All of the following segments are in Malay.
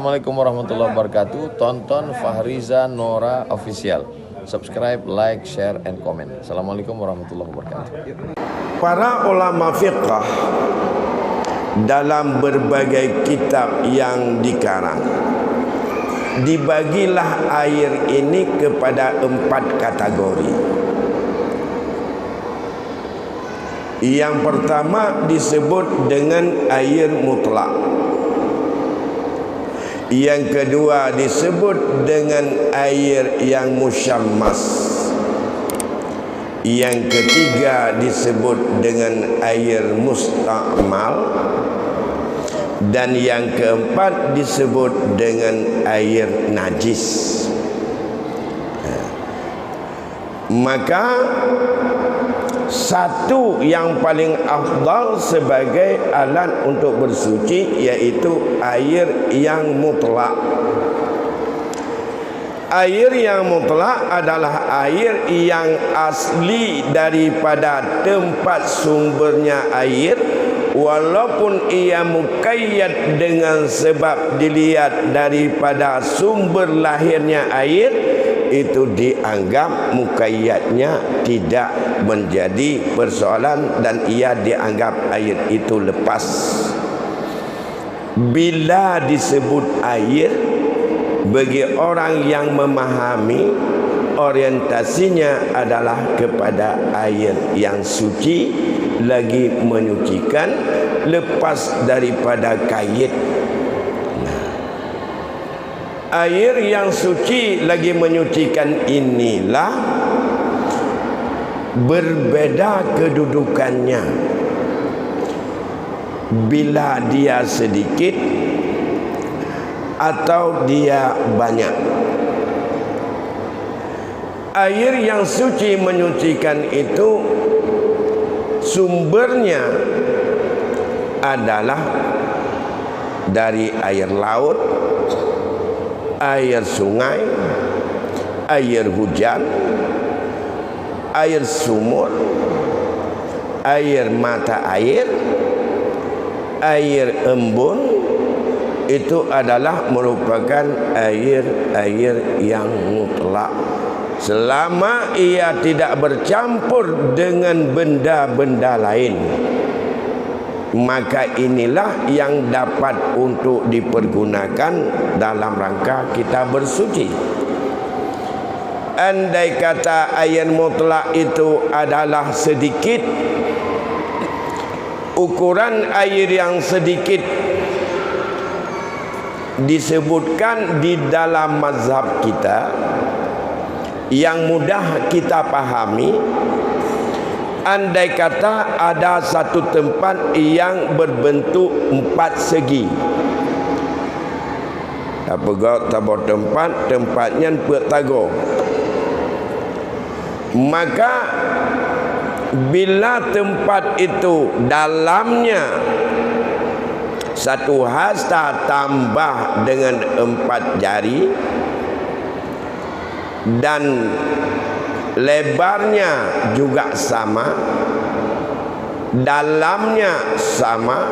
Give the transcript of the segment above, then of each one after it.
Assalamualaikum warahmatullahi wabarakatuh. Tonton Fahriza Nora Official. Subscribe, like, share, and comment. Assalamualaikum warahmatullahi wabarakatuh. Para ulama fiqh dalam berbagai kitab yang dikarang, dibagilah air ini kepada 4 kategori. Yang pertama disebut dengan air mutlak. Yang kedua disebut dengan air yang musyammas. Yang ketiga disebut dengan air musta'mal. Dan yang keempat disebut dengan air najis. Maka satu yang paling afdal sebagai alat untuk bersuci yaitu air yang mutlak. Air yang mutlak adalah air yang asli daripada tempat sumbernya air, walaupun ia muqayyad dengan sebab dilihat daripada sumber lahirnya air, itu dianggap muqayyadnya tidak menjadi persoalan dan ia dianggap air itu lepas. Bila disebut air, bagi orang yang memahami, orientasinya adalah kepada air yang suci, lagi menyucikan, lepas daripada kait. Air yang suci lagi menyucikan inilah berbeda kedudukannya. Bila dia sedikit atau dia banyak. Air yang suci menyucikan itu sumbernya adalah dari air laut, air sungai, air hujan, air sumur, air mata air, air embun. Itu adalah merupakan air yang mutlak, selama ia tidak bercampur dengan benda-benda lain. Maka inilah yang dapat untuk dipergunakan dalam rangka kita bersuci. Andai kata air mutlak itu adalah sedikit, ukuran air yang sedikit disebutkan di dalam mazhab kita yang mudah kita pahami. Andai kata ada satu tempat yang berbentuk 4 segi, tempatnya bertago, maka bila tempat itu dalamnya satu hasta tambah dengan 4 jari dan lebarnya juga sama, dalamnya sama,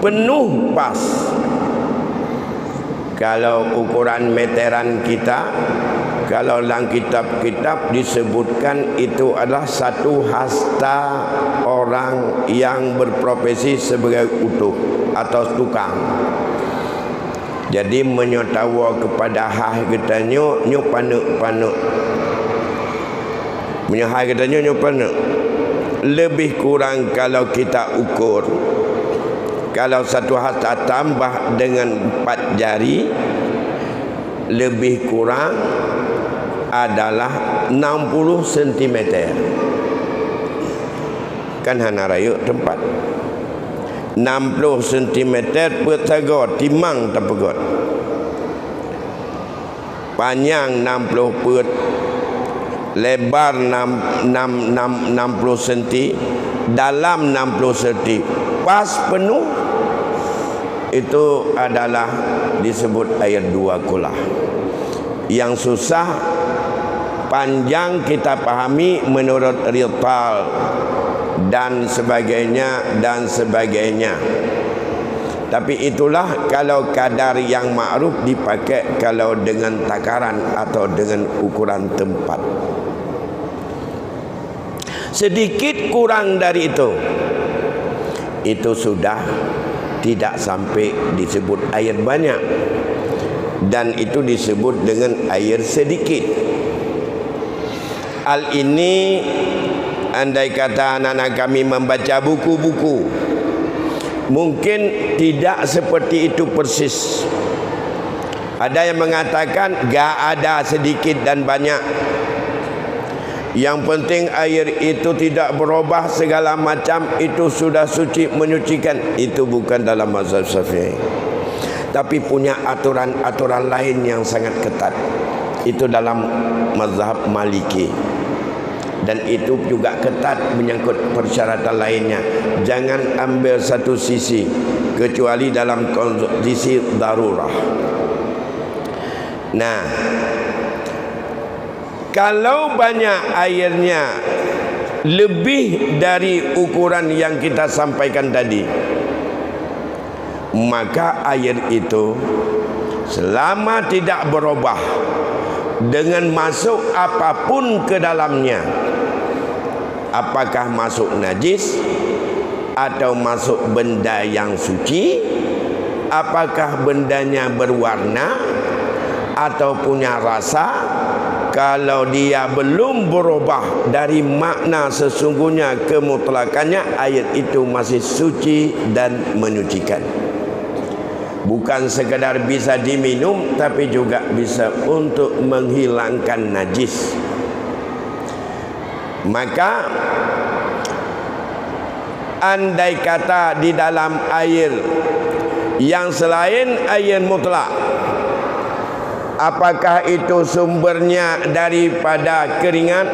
penuh pas. Kalau ukuran meteran kita, kalau dalam kitab-kitab disebutkan itu adalah satu hasta orang yang berprofesi sebagai utuh atau tukang. Jadi menyotawa kepada hah kita nyuk panuk menyahai kita nyuk panuk. Lebih kurang kalau kita ukur, kalau satu hasta tambah dengan 4 jari, lebih kurang adalah 60 cm. Kan hana rayu tempat 60 cm pertagot timang tapegot, panjang 60 put, lebar 60 cm, dalam 60 cm, pas penuh. Itu adalah disebut air 2 kulah. Yang susah panjang kita pahami menurut Rital dan sebagainya. Tapi itulah kalau kadar yang ma'ruf dipakai kalau dengan takaran atau dengan ukuran tempat. Sedikit kurang dari itu sudah tidak sampai disebut air banyak, dan itu disebut dengan air sedikit. Hal ini andai kata anak-anak kami membaca buku-buku, mungkin tidak seperti itu persis. Ada yang mengatakan gak ada sedikit dan banyak, yang penting air itu tidak berubah segala macam, itu sudah suci, menyucikan. Itu bukan dalam mazhab Syafi'i, tapi punya aturan-aturan lain yang sangat ketat. Itu dalam mazhab Maliki, dan itu juga ketat menyangkut persyaratan lainnya. Jangan ambil satu sisi kecuali dalam kondisi darurah. Nah, kalau banyak airnya lebih dari ukuran yang kita sampaikan tadi, maka air itu selama tidak berubah dengan masuk apapun ke dalamnya, apakah masuk najis atau masuk benda yang suci, apakah bendanya berwarna atau punya rasa, kalau dia belum berubah dari makna sesungguhnya ke mutlakannya, air itu masih suci dan menyucikan. Bukan sekadar bisa diminum, tapi juga bisa untuk menghilangkan najis. Maka andai kata di dalam air yang selain air mutlak, apakah itu sumbernya daripada keringat,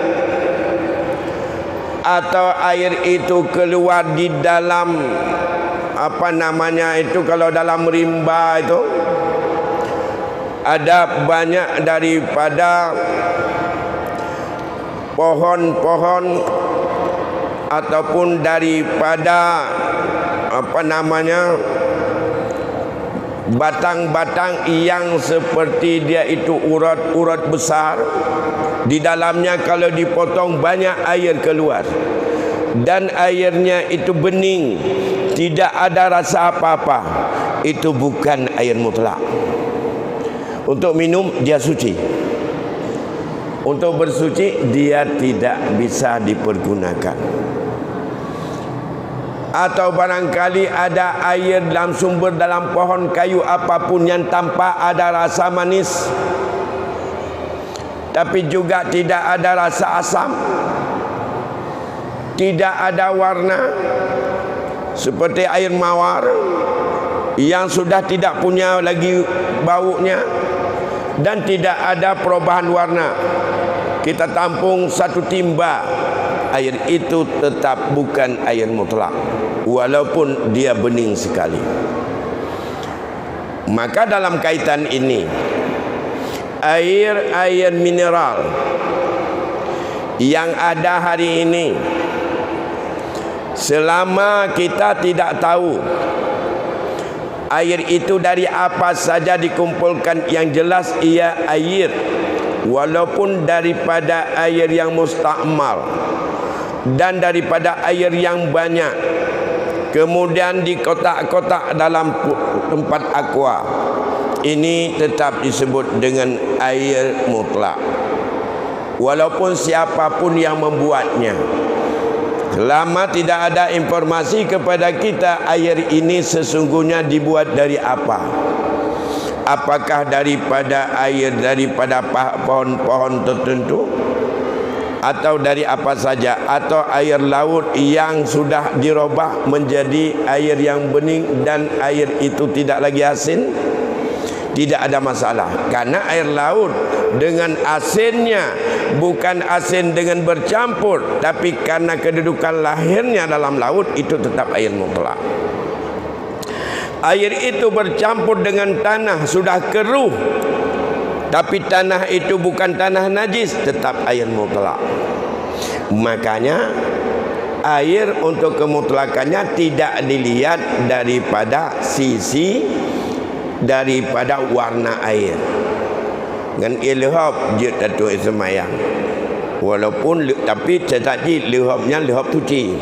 atau air itu keluar di dalam kalau dalam rimba itu ada banyak daripada pohon-pohon ataupun daripada batang-batang yang seperti dia itu urat-urat besar, di dalamnya kalau dipotong banyak air keluar, dan airnya itu bening, tidak ada rasa apa-apa, itu bukan air mutlak. Untuk minum dia suci, untuk bersuci dia tidak bisa dipergunakan. Atau barangkali ada air dalam sumber, dalam pohon kayu apapun yang tampak ada rasa manis, tapi juga tidak ada rasa asam, tidak ada warna, seperti air mawar yang sudah tidak punya lagi baunya dan tidak ada perubahan warna. Kita tampung satu timba, air itu tetap bukan air mutlak walaupun dia bening sekali. Maka dalam kaitan ini, air mineral yang ada hari ini, selama kita tidak tahu air itu dari apa saja dikumpulkan, yang jelas ia air, walaupun daripada air yang mustakmal dan daripada air yang banyak, kemudian di kotak-kotak dalam tempat aqua, ini tetap disebut dengan air mutlak walaupun siapapun yang membuatnya. Selama tidak ada informasi kepada kita air ini sesungguhnya dibuat dari apa, apakah daripada air daripada pohon-pohon tertentu, atau dari apa saja, atau air laut yang sudah dirubah menjadi air yang bening dan air itu tidak lagi asin, tidak ada masalah. Karena air laut dengan asinnya bukan asin dengan bercampur, tapi karena kedudukan lahirnya dalam laut, itu tetap air mutlak. Air itu bercampur dengan tanah, sudah keruh, tapi tanah itu bukan tanah najis, tetap air mutlak. Makanya air untuk kemutlakannya tidak dilihat daripada sisi daripada warna air. Dengan ilhab je Datuk semayang. Walaupun tapi tetapi lihabnya lihab suci.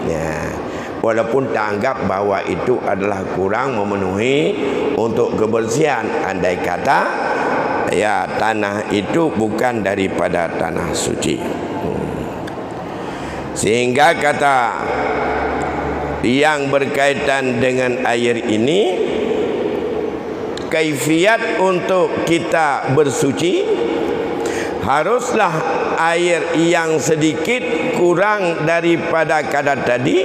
Ya. Walaupun tak anggap bahawa itu adalah kurang memenuhi untuk kebersihan. Andai kata ya tanah itu bukan daripada tanah suci. Sehingga kata yang berkaitan dengan air ini, kaifiat untuk kita bersuci haruslah air yang sedikit kurang daripada kadar tadi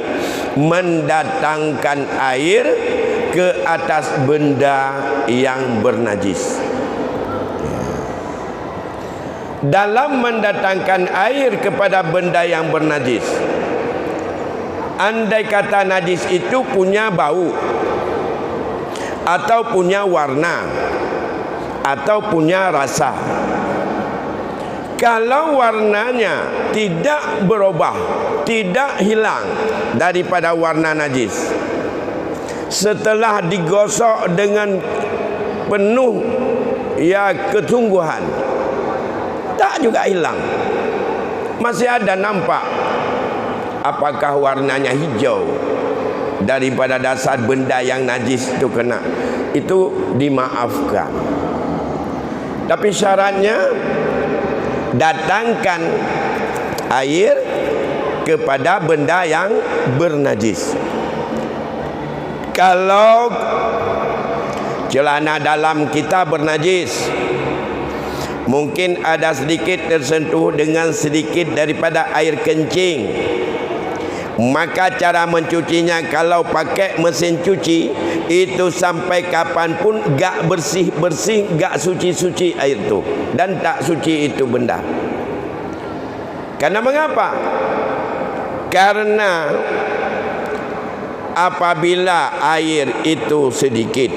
mendatangkan air ke atas benda yang bernajis. Dalam mendatangkan air kepada benda yang bernajis, andai kata najis itu punya bau atau punya warna atau punya rasa, kalau warnanya tidak berubah, tidak hilang daripada warna najis, setelah digosok dengan penuh ya kesungguhan, tak juga hilang, masih ada nampak apakah warnanya hijau daripada dasar benda yang najis itu kena, itu dimaafkan. Tapi syaratnya datangkan air kepada benda yang bernajis. Kalau celana dalam kita bernajis, mungkin ada sedikit tersentuh dengan sedikit daripada air kencing, maka cara mencucinya kalau pakai mesin cuci itu sampai kapanpun gak bersih-bersih, gak suci-suci air itu, dan tak suci itu benda. Karena mengapa? Karena apabila air itu sedikit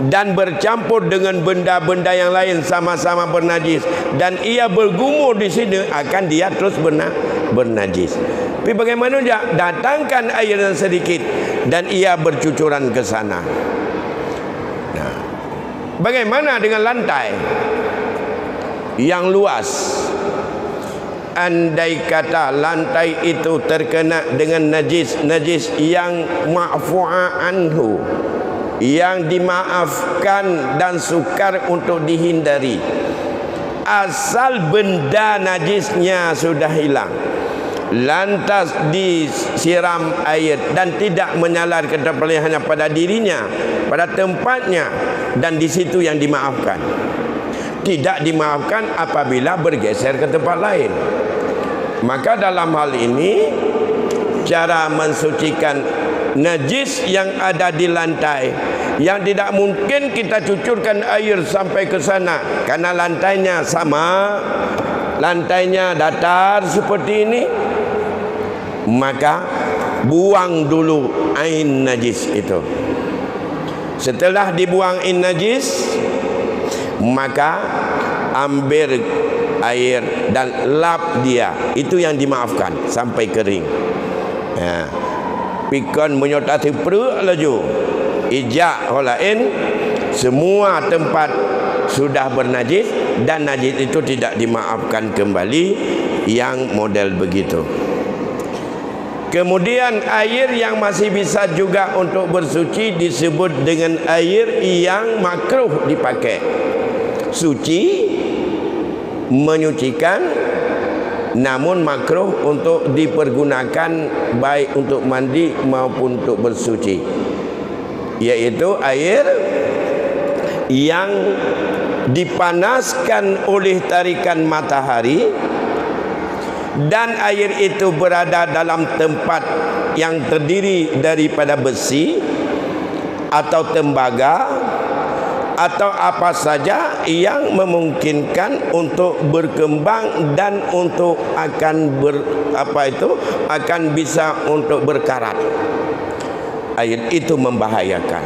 dan bercampur dengan benda-benda yang lain sama-sama bernajis, dan ia bergumur di sini, akan dia terus bernajis. Tapi bagaimana dia datangkan air yang sedikit dan ia bercucuran ke sana. Nah, bagaimana dengan lantai yang luas? Andai kata lantai itu terkena dengan najis yang ma'fu'a anhu, yang dimaafkan dan sukar untuk dihindari, asal benda najisnya sudah hilang, lantas disiram air dan tidak menyalar kecuali hanya pada dirinya, pada tempatnya, dan di situ yang dimaafkan. Tidak dimaafkan apabila bergeser ke tempat lain. Maka dalam hal ini cara mensucikan najis yang ada di lantai, yang tidak mungkin kita cucurkan air sampai ke sana karena lantainya sama, lantainya datar seperti ini, maka buang dulu ain najis itu. Setelah dibuang ain najis, maka ambil air dan lap dia, itu yang dimaafkan sampai kering. Ya. Pikon menyotati perut laju, ijak holain, semua tempat sudah bernajis dan najis itu tidak dimaafkan kembali, yang model begitu. Kemudian air yang masih bisa juga untuk bersuci disebut dengan air yang makruh dipakai. Suci, menyucikan, namun makruh untuk dipergunakan baik untuk mandi maupun untuk bersuci, yaitu air yang dipanaskan oleh tarikan matahari dan air itu berada dalam tempat yang terdiri daripada besi atau tembaga atau apa saja yang memungkinkan untuk berkembang dan untuk akan akan bisa untuk berkarat. Air itu membahayakan,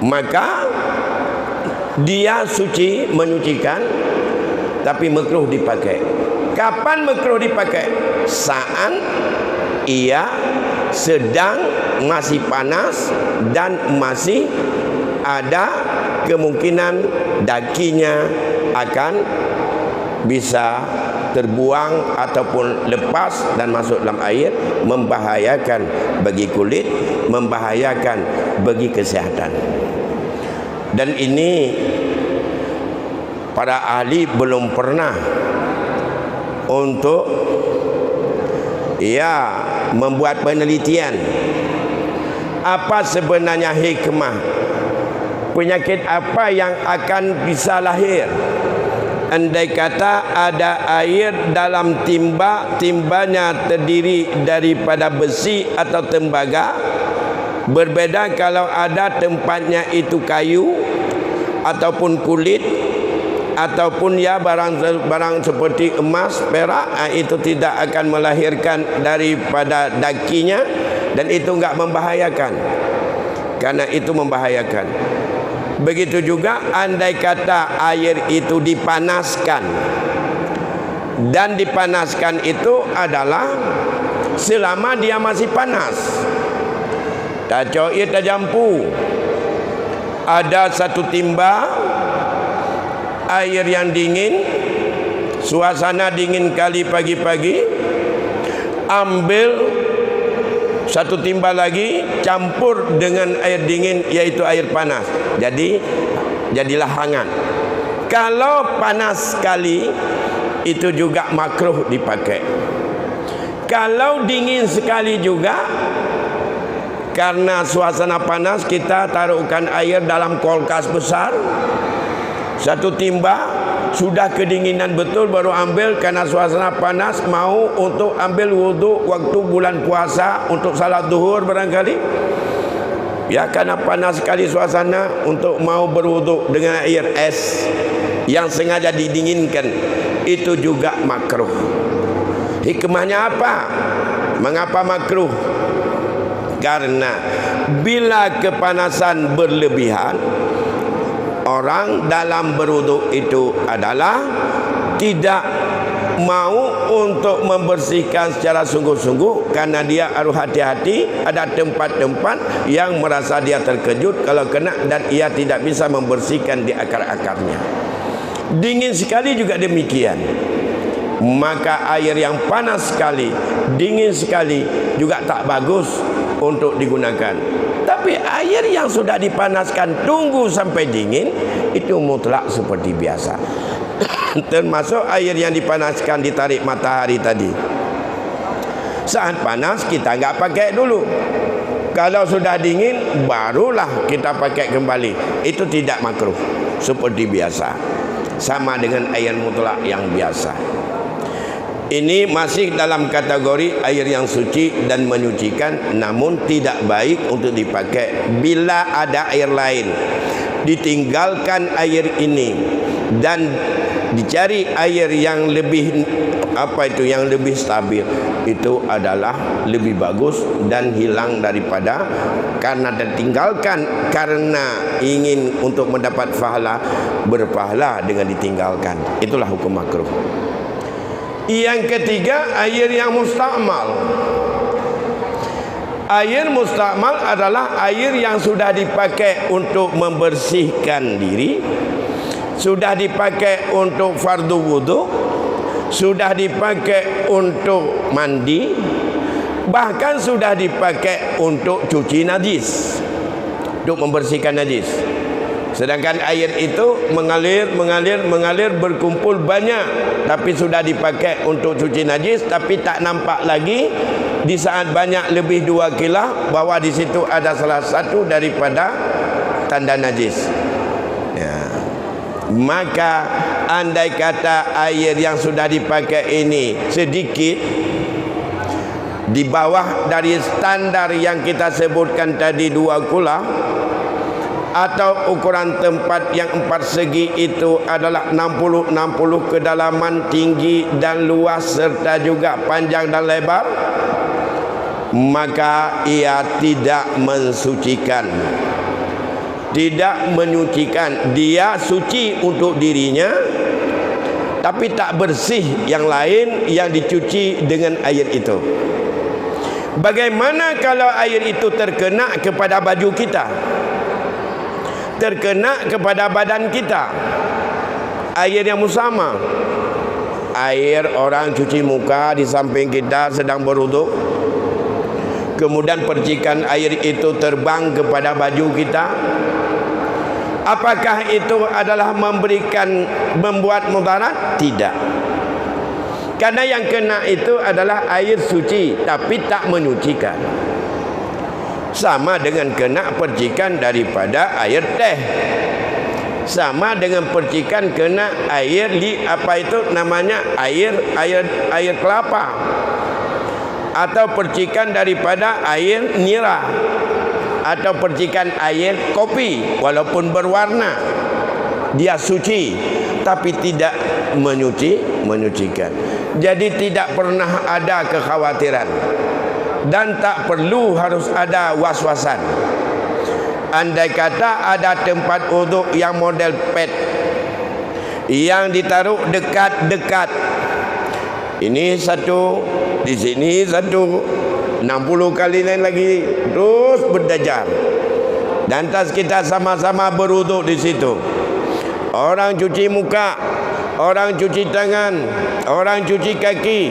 maka dia suci, menyucikan, tapi makruh dipakai. Kapan makruh dipakai? Saat ia sedang masih panas dan masih ada kemungkinan dakinya akan bisa terbuang ataupun lepas dan masuk dalam air, membahayakan bagi kulit, membahayakan bagi kesihatan. Dan ini para ahli belum pernah untuk membuat penelitian apa sebenarnya hikmah, penyakit apa yang akan bisa lahir andai kata ada air dalam timbanya terdiri daripada besi atau tembaga. Berbeda kalau ada tempatnya itu kayu ataupun kulit ataupun barang seperti emas, perak, itu tidak akan melahirkan daripada dakinya, dan itu enggak membahayakan, karena itu membahayakan. Begitu juga andai kata air itu dipanaskan, dan dipanaskan itu adalah selama dia masih panas. Tak jampu. Ada satu timba air yang dingin, suasana dingin kali pagi-pagi, ambil satu timba lagi, campur dengan air dingin, yaitu air panas, jadilah hangat. Kalau panas sekali, itu juga makruh dipakai. Kalau dingin sekali juga, karena suasana panas, kita taruhkan air dalam kulkas besar, satu timba, sudah kedinginan betul baru ambil, karena suasana panas, mau untuk ambil wudhu waktu bulan puasa untuk salat zuhur barangkali, ya, karena panas sekali suasana, untuk mau berwudhu dengan air es yang sengaja didinginkan, itu juga makruh. Hikmahnya apa? Mengapa makruh? Karena bila kepanasan berlebihan, orang dalam berwuduk itu adalah tidak mau untuk membersihkan secara sungguh-sungguh, karena dia harus hati-hati. Ada tempat-tempat yang merasa dia terkejut kalau kena, dan ia tidak bisa membersihkan di akar-akarnya. Dingin sekali juga demikian. Maka air yang panas sekali, dingin sekali juga tak bagus untuk digunakan. Tapi air yang sudah dipanaskan, tunggu sampai dingin, itu mutlak seperti biasa. Termasuk air yang dipanaskan, ditarik matahari tadi. Saat panas kita enggak pakai dulu. Kalau sudah dingin, barulah kita pakai kembali. Itu tidak makruh, seperti biasa. Sama dengan air mutlak yang biasa. Ini masih dalam kategori air yang suci dan menyucikan, namun tidak baik untuk dipakai bila ada air lain. Ditinggalkan air ini dan dicari air yang lebih yang lebih stabil, itu adalah lebih bagus dan hilang daripada karena ditinggalkan karena ingin untuk mendapat pahala, berpahala dengan ditinggalkan. Itulah hukum makruh. Yang ketiga, air yang mustakmal. Air mustakmal adalah air yang sudah dipakai untuk membersihkan diri, sudah dipakai untuk fardu wudu, sudah dipakai untuk mandi, bahkan sudah dipakai untuk cuci najis, untuk membersihkan najis. Sedangkan air itu mengalir, berkumpul banyak, tapi sudah dipakai untuk cuci najis, tapi tak nampak lagi. Di saat banyak lebih 2 kilah, bahwa di situ ada salah satu daripada tanda najis. Ya. Maka andai kata air yang sudah dipakai ini sedikit, di bawah dari standar yang kita sebutkan tadi 2 kula, atau ukuran tempat yang 4 segi itu adalah 60 kedalaman, tinggi dan luas, serta juga panjang dan lebar, maka ia tidak mensucikan, tidak menyucikan. Dia suci untuk dirinya, tapi tak bersih yang lain yang dicuci dengan air itu. Bagaimana kalau air itu terkena kepada baju kita, terkena kepada badan kita? Air yang musama, air orang cuci muka di samping kita sedang berwuduk, kemudian percikan air itu terbang kepada baju kita, apakah itu adalah membuat mudarat? Tidak. Karena yang kena itu adalah air suci tapi tak menyucikan. Sama dengan kena percikan daripada air teh, sama dengan percikan kena air air kelapa, atau percikan daripada air nira, atau percikan air kopi. Walaupun berwarna, dia suci tapi tidak menyucikan. Jadi tidak pernah ada kekhawatiran dan tak perlu harus ada was-wasan. Andai kata ada tempat wuduk yang model pet yang ditaruh dekat-dekat, ini satu, di sini satu, 60 kali lain lagi, terus berdajar. Dan tas kita sama-sama berwuduk di situ. Orang cuci muka, orang cuci tangan, orang cuci kaki.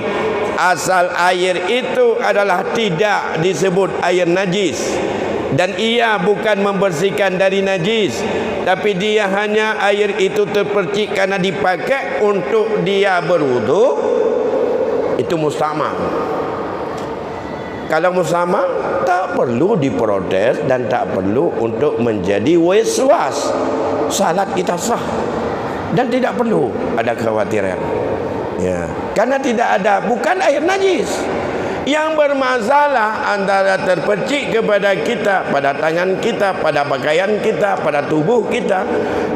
Asal air itu adalah tidak disebut air najis, dan ia bukan membersihkan dari najis, tapi dia hanya air itu terpercik karena dipakai untuk dia berwuduk, itu mustamah. Kalau mustamah, tak perlu diprotes dan tak perlu untuk menjadi waswas. Salat kita sah dan tidak perlu ada kekhawatiran, ya, karena tidak ada, bukan air najis. Yang bermasalah antara terpercik kepada kita, pada tangan kita, pada pakaian kita, pada tubuh kita,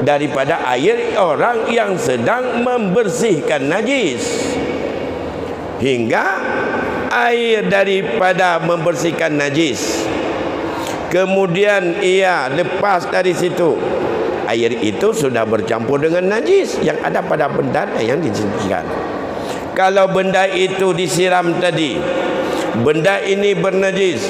daripada air orang yang sedang membersihkan najis. Hingga air daripada membersihkan najis, kemudian ia lepas dari situ, air itu sudah bercampur dengan najis yang ada pada benda yang disucikan. Kalau benda itu disiram tadi, benda ini bernajis,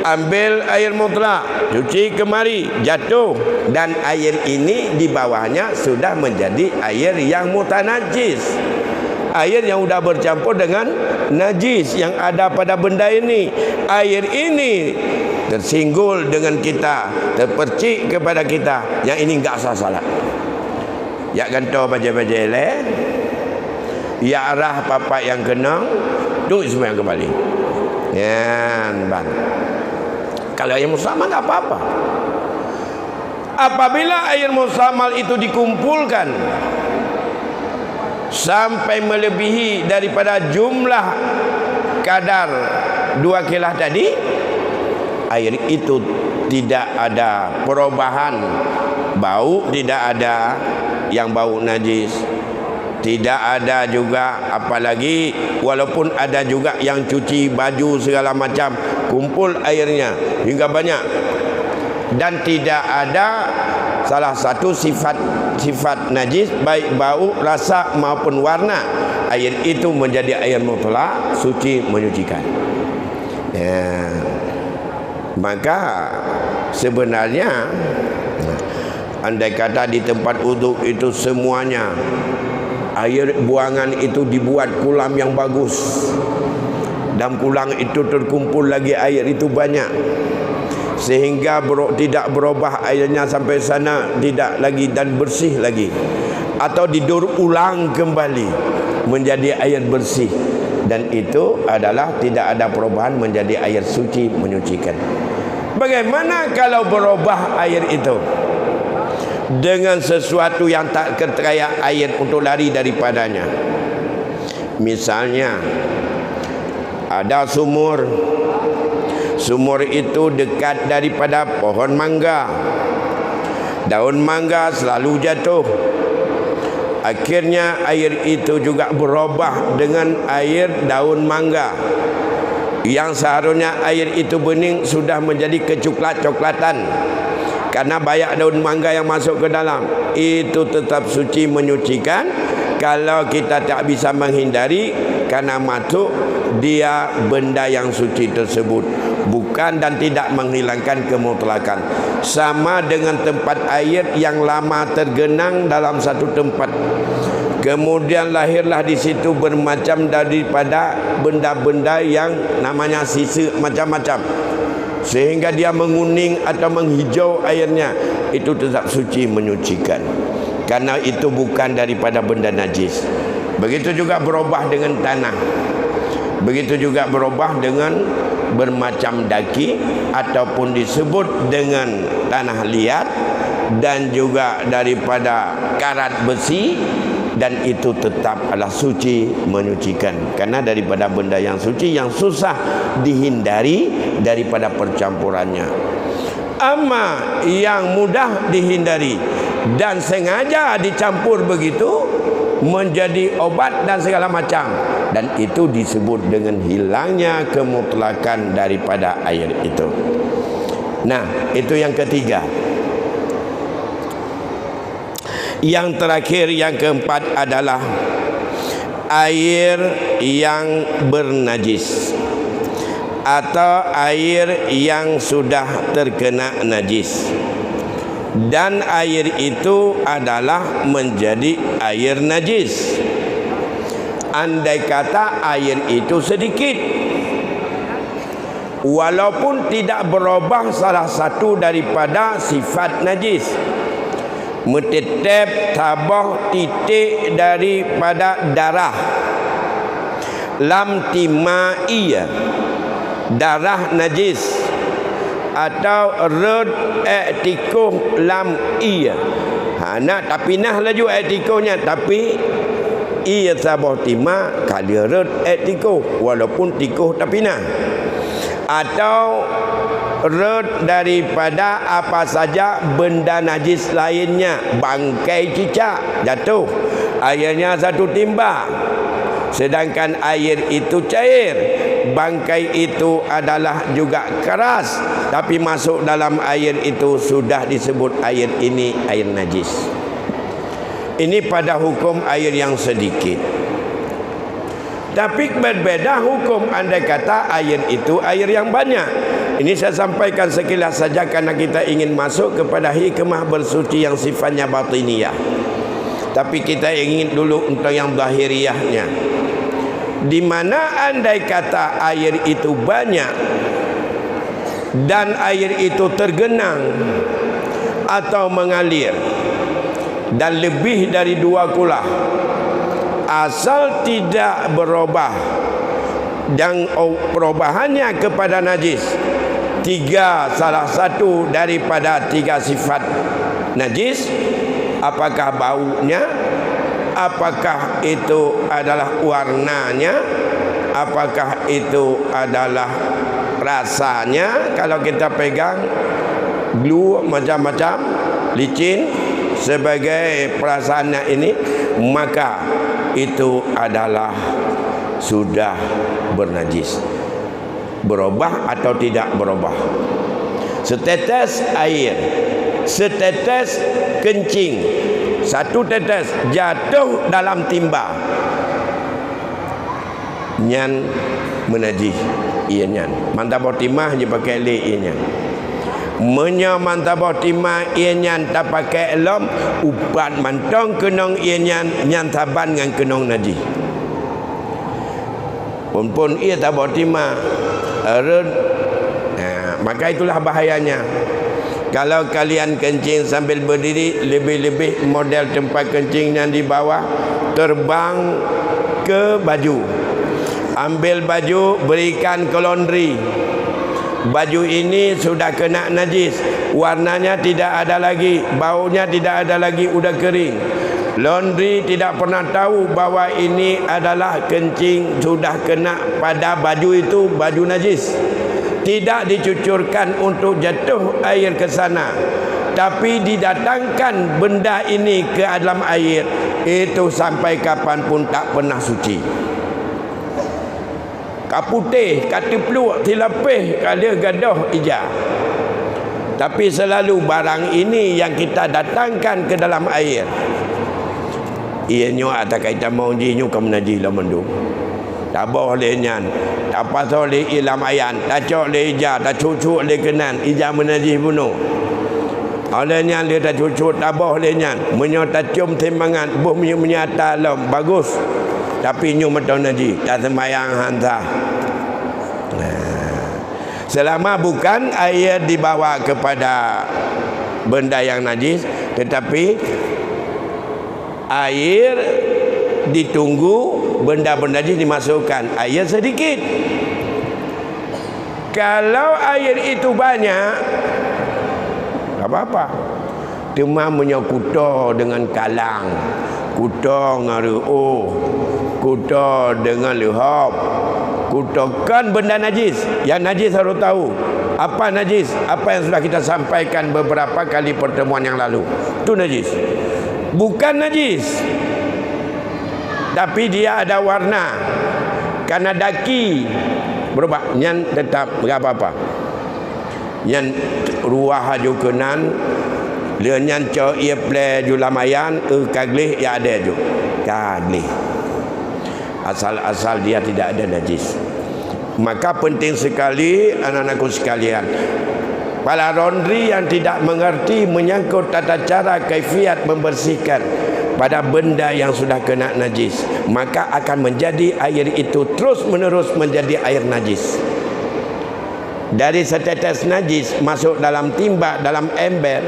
ambil air mutlak, cuci kemari, jatuh, dan air ini di bawahnya sudah menjadi air yang mutanajis, air yang sudah bercampur dengan najis yang ada pada benda ini. Air ini tersinggul dengan kita, terpercik kepada kita, yang ini enggak sah salat. Ya ganto baca-baca leh, ya arah papa yang kenang, tu semua yang kembali. Ya, bang. Kalau air musamal tak apa-apa. Apabila air musamal itu dikumpulkan sampai melebihi daripada jumlah kadar 2 kilah tadi, air itu tidak ada perubahan bau, tidak ada yang bau najis, tidak ada juga apalagi, walaupun ada juga yang cuci baju segala macam, kumpul airnya hingga banyak, dan tidak ada salah satu sifat najis, baik bau, rasa maupun warna, air itu menjadi air mutlak, suci, menyucikan. Ya. Maka sebenarnya andai kata di tempat wuduk itu semuanya air buangan itu dibuat kulam yang bagus, dan kulam itu terkumpul lagi air itu banyak, sehingga tidak berubah airnya sampai sana, tidak lagi, dan bersih lagi, atau didaur ulang kembali menjadi air bersih, dan itu adalah tidak ada perubahan menjadi air suci, menyucikan. Bagaimana kalau berubah air itu dengan sesuatu yang tak kaya air untuk lari daripadanya? Misalnya ada sumur itu dekat daripada pohon mangga, daun mangga selalu jatuh, akhirnya air itu juga berubah dengan air daun mangga, yang seharusnya air itu bening sudah menjadi kecoklat-coklatan karena banyak daun mangga yang masuk ke dalam. Itu tetap suci, menyucikan, kalau kita tak bisa menghindari, karena masuk dia benda yang suci tersebut, bukan dan tidak menghilangkan kemutlakan. Sama dengan tempat air yang lama tergenang dalam satu tempat, kemudian lahirlah di situ bermacam daripada benda-benda yang namanya sisa macam-macam, sehingga dia menguning atau menghijau airnya, itu tetap suci, menyucikan, karena itu bukan daripada benda najis. Begitu juga berubah dengan tanah, begitu juga berubah dengan bermacam daki ataupun disebut dengan tanah liat, dan juga daripada karat besi, dan itu tetap adalah suci, menyucikan, karena daripada benda yang suci yang susah dihindari daripada percampurannya. Ama yang mudah dihindari dan sengaja dicampur begitu menjadi obat dan segala macam, dan itu disebut dengan hilangnya kemutlakan daripada air itu. Nah, itu yang ketiga. Yang terakhir, yang keempat adalah air yang bernajis atau air yang sudah terkena najis, dan air itu adalah menjadi air najis. Andai kata air itu sedikit, walaupun tidak berubah salah satu daripada sifat najis, metetep tabah titik daripada darah, lam tima'iyah, darah najis, atau red ektikuh lam iya. Nak tapi nah laju ektikuhnya, tapi ia tabah tima kali red ektikuh, walaupun tikuh tapi nah, atau red daripada apa saja benda najis lainnya, bangkai cicak jatuh, airnya satu timba, sedangkan air itu cair, bangkai itu adalah juga keras, tapi masuk dalam air itu sudah disebut air ini air najis. Ini pada hukum air yang sedikit. Tapi berbeda hukum andai kata air itu air yang banyak. Ini saya sampaikan sekilas saja karena kita ingin masuk kepada hikmah bersuci yang sifatnya batiniyah. Tapi kita ingin dulu untuk yang zahiriyahnya. Di mana andai kata air itu banyak dan air itu tergenang atau mengalir dan lebih dari 2 kulah, asal tidak berubah dan perubahannya kepada najis, 3 salah satu daripada 3 sifat najis, apakah baunya, apakah itu adalah warnanya, apakah itu adalah rasanya, kalau kita pegang glue macam-macam, licin sebagai perasaannya ini, maka itu adalah sudah bernajis. Berubah atau tidak berubah, setetes air, setetes kencing, 1 tetes jatuh dalam timba, nyan menajis ia nyan. Mantabah timah je pakai le ia nyan. Menya mantabah timah ia nyan tak pakai elom, ubat mantong kenong ia nyan taban dengan kenong najis. Pun ia tabah timah maka itulah bahayanya. Kalau kalian kencing sambil berdiri, lebih-lebih model tempat kencing yang di bawah, terbang ke baju, ambil baju, berikan ke laundry. Baju ini sudah kena najis, warnanya tidak ada lagi, baunya tidak ada lagi, sudah kering. Laundry tidak pernah tahu bahwa ini adalah kencing sudah kena pada baju itu, baju najis. Tidak dicucurkan untuk jatuh air ke sana, tapi didatangkan benda ini ke dalam air, itu sampai kapanpun tak pernah suci. Kaputih, kata peluk, tilapih, kada gadah ija. Tapi selalu barang ini yang kita datangkan ke dalam air, Ianyo atas kaitan mau jinyo kamu najis lah mendung. Tak boleh nyan. Tak pasal le ilam ayan, tak cok le ija, tak cucuk le kenan, ija menajis bunuh. Oleh nyan dia tak cucuk tak boleh nyan. Menyo tak cium timbangan, buh menyata lom bagus. Tapi nyu metau najis, tak sembayang hantah. Selama bukan air dibawa kepada benda yang najis, tetapi air ditunggu, benda-benda najis dimasukkan, air sedikit. Kalau air itu banyak, tak apa-apa. Cuma menyokuto dengan kalang, kuto ngaruh, kuto dengan lehop, kutokan benda najis. Yang najis harus tahu apa najis, apa yang sudah kita sampaikan beberapa kali pertemuan yang lalu. Itu najis. Bukan najis, tapi dia ada warna. Karena daki berubah, nyan tetap enggak apa-apa. Nyan ruah haju kenan, le nyan cho ia ple julamayan kaglih ya ada ju. Kaglih. Asal-asal dia tidak ada najis. Maka penting sekali anak-anakku sekalian, para laundry yang tidak mengerti menyangkut tata cara kaifiat membersihkan pada benda yang sudah kena najis, maka akan menjadi air itu terus menerus menjadi air najis. Dari setetes najis masuk dalam timba, dalam ember,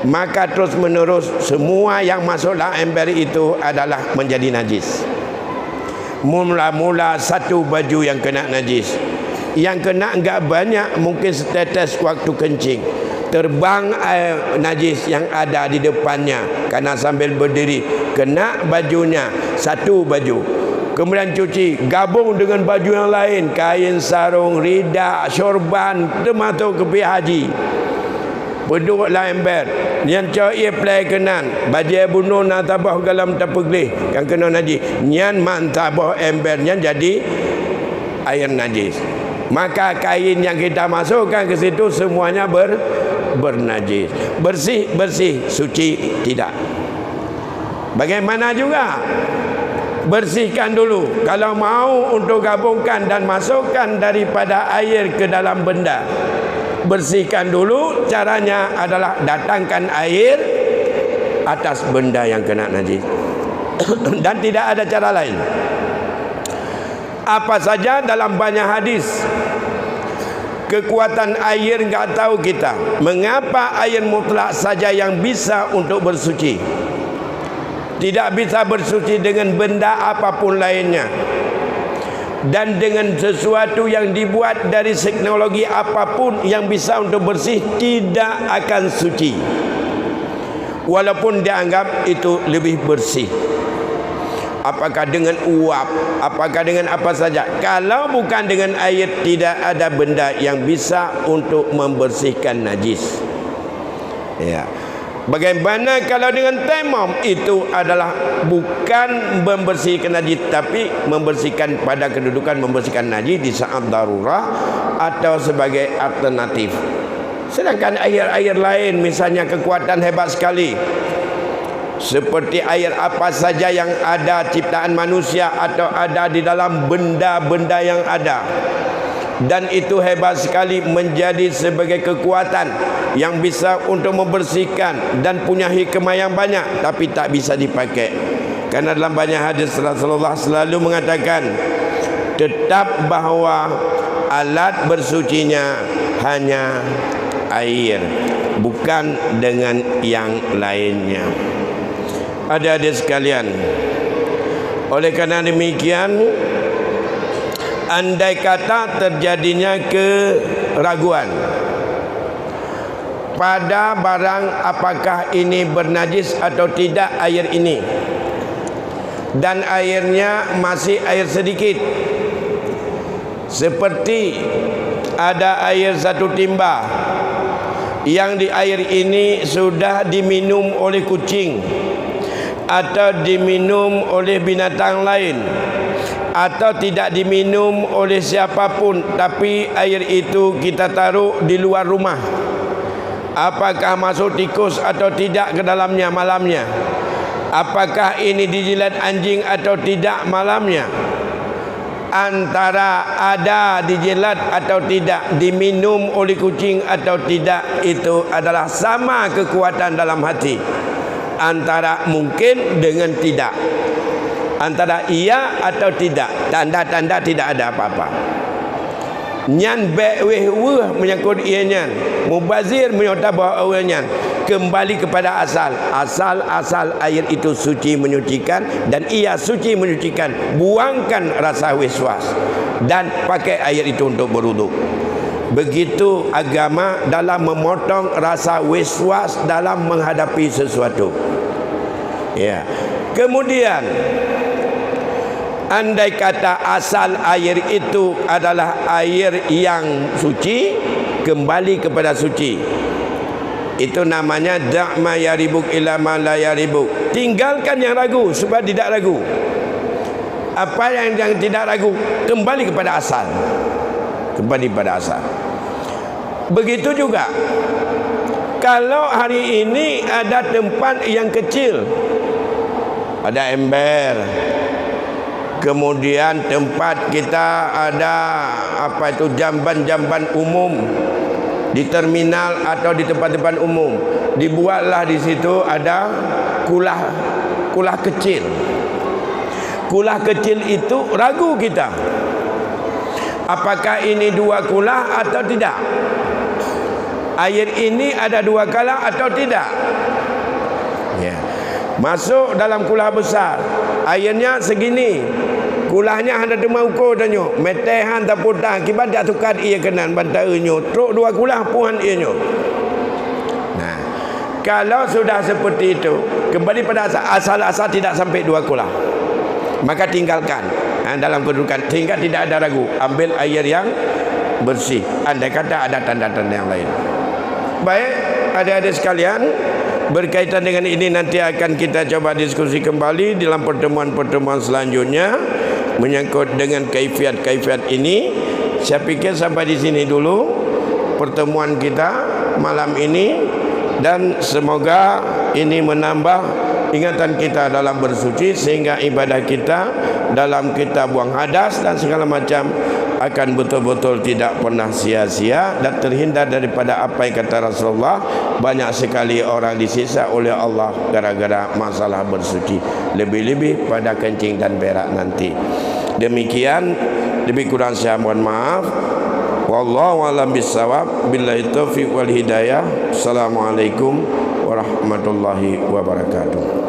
maka terus menerus semua yang masuk dalam ember itu adalah menjadi najis. Mula-mula satu baju yang kena najis, yang kena enggak banyak, mungkin setetes waktu kencing, terbang air najis yang ada di depannya karena sambil berdiri, kena bajunya, satu baju, kemudian cuci, gabung dengan baju yang lain, kain sarung, rida, sorban, termasuk ke haji, peduklah ember, nyan cai play kenan, baju bunuh na tabah dalam tapeglih yang kena najis, nyan mantabah ember, nyan jadi air najis. Maka kain yang kita masukkan ke situ semuanya bernajis. Bersih, suci tidak. Bagaimana juga? Bersihkan dulu. Kalau mau untuk gabungkan dan masukkan daripada air ke dalam benda, bersihkan dulu. Caranya adalah datangkan air atas benda yang kena najis. Dan tidak ada cara lain. Apa saja dalam banyak hadis, kekuatan air enggak tahu kita. Mengapa air mutlak saja yang bisa untuk bersuci? Tidak bisa bersuci dengan benda apapun lainnya. Dan dengan sesuatu yang dibuat dari teknologi apapun yang bisa untuk bersih, tidak akan suci. Walaupun dianggap itu lebih bersih. Apakah dengan uap, apakah dengan apa saja, kalau bukan dengan air, tidak ada benda yang bisa untuk membersihkan najis. Ya. Bagaimana kalau dengan tayammum? Itu adalah bukan membersihkan najis, tapi membersihkan pada kedudukan membersihkan najis di saat darurah atau sebagai alternatif. Sedangkan air-air lain, misalnya kekuatan hebat sekali, seperti air apa saja yang ada ciptaan manusia atau ada di dalam benda-benda yang ada, dan itu hebat sekali menjadi sebagai kekuatan yang bisa untuk membersihkan dan punya hikmah yang banyak, tapi tak bisa dipakai. Karena dalam banyak hadis Rasulullah selalu mengatakan tetap bahawa alat bersucinya hanya air, bukan dengan yang lainnya. Adik-adik sekalian, oleh karena demikian, andai kata terjadinya keraguan pada barang apakah ini bernajis atau tidak air ini, dan airnya masih air sedikit, seperti ada air satu timba yang di air ini sudah diminum oleh kucing atau diminum oleh binatang lain, atau tidak diminum oleh siapapun, tapi air itu kita taruh di luar rumah, apakah masuk tikus atau tidak ke dalamnya malamnya, apakah ini dijilat anjing atau tidak malamnya, antara ada dijilat atau tidak, diminum oleh kucing atau tidak, itu adalah sama kekuatan dalam hati, antara mungkin dengan tidak, antara iya atau tidak, tanda-tanda tidak ada apa-apa. Nyan weh menyangkut ia nyan, mubazir menyota bahawa awal nyan, kembali kepada asal. Asal air itu suci menyucikan, dan ia suci menyucikan. Buangkan rasa waswas dan pakai air itu untuk berwuduk. Begitu agama dalam memotong rasa waswas dalam menghadapi sesuatu. Ya. Kemudian, andai kata asal air itu adalah air yang suci, kembali kepada suci. Itu namanya da'ma yaribuk ila ma la yaribuk. Tinggalkan yang ragu supaya tidak ragu. Apa yang tidak ragu, kembali kepada asal. Kembali pada asal. Begitu juga kalau hari ini ada tempat yang kecil, ada ember, kemudian tempat kita ada apa itu, jamban-jamban umum di terminal atau di tempat-tempat umum, dibuatlah di situ ada kulah kecil. Kulah kecil itu ragu kita, apakah ini 2 kulah atau tidak? Air ini ada 2 kulah atau tidak? Ya. Masuk dalam kulah besar, airnya segini, kulahnya hanya cuma ukur danyo, metehan tak putah, kibat tak tukar ia kenan bantaranyo, truk 2 kulah puan ianyo. Nah, kalau sudah seperti itu, kembali pada asal tidak sampai 2 kulah, maka tinggalkan. Dalam kedudukan sehingga tidak ada ragu, ambil air yang bersih, andai kata ada tanda-tanda yang lain. Baik, adik-adik sekalian, berkaitan dengan ini nanti akan kita coba diskusi kembali dalam pertemuan-pertemuan selanjutnya menyangkut dengan kaifiat-kaifiat ini. Saya pikir sampai di sini dulu pertemuan kita malam ini, dan semoga ini menambah ingatan kita dalam bersuci, sehingga ibadah kita dalam kita buang hadas dan segala macam akan betul-betul tidak pernah sia-sia dan terhindar daripada apa yang kata Rasulullah, banyak sekali orang disiksa oleh Allah gara-gara masalah bersuci, lebih-lebih pada kencing dan berak nanti. Demikian, lebih kurang saya mohon maaf. Wallahu a'lam bissawab. Billahi taufiq wal hidayah. Assalamualaikum warahmatullahi wabarakatuh.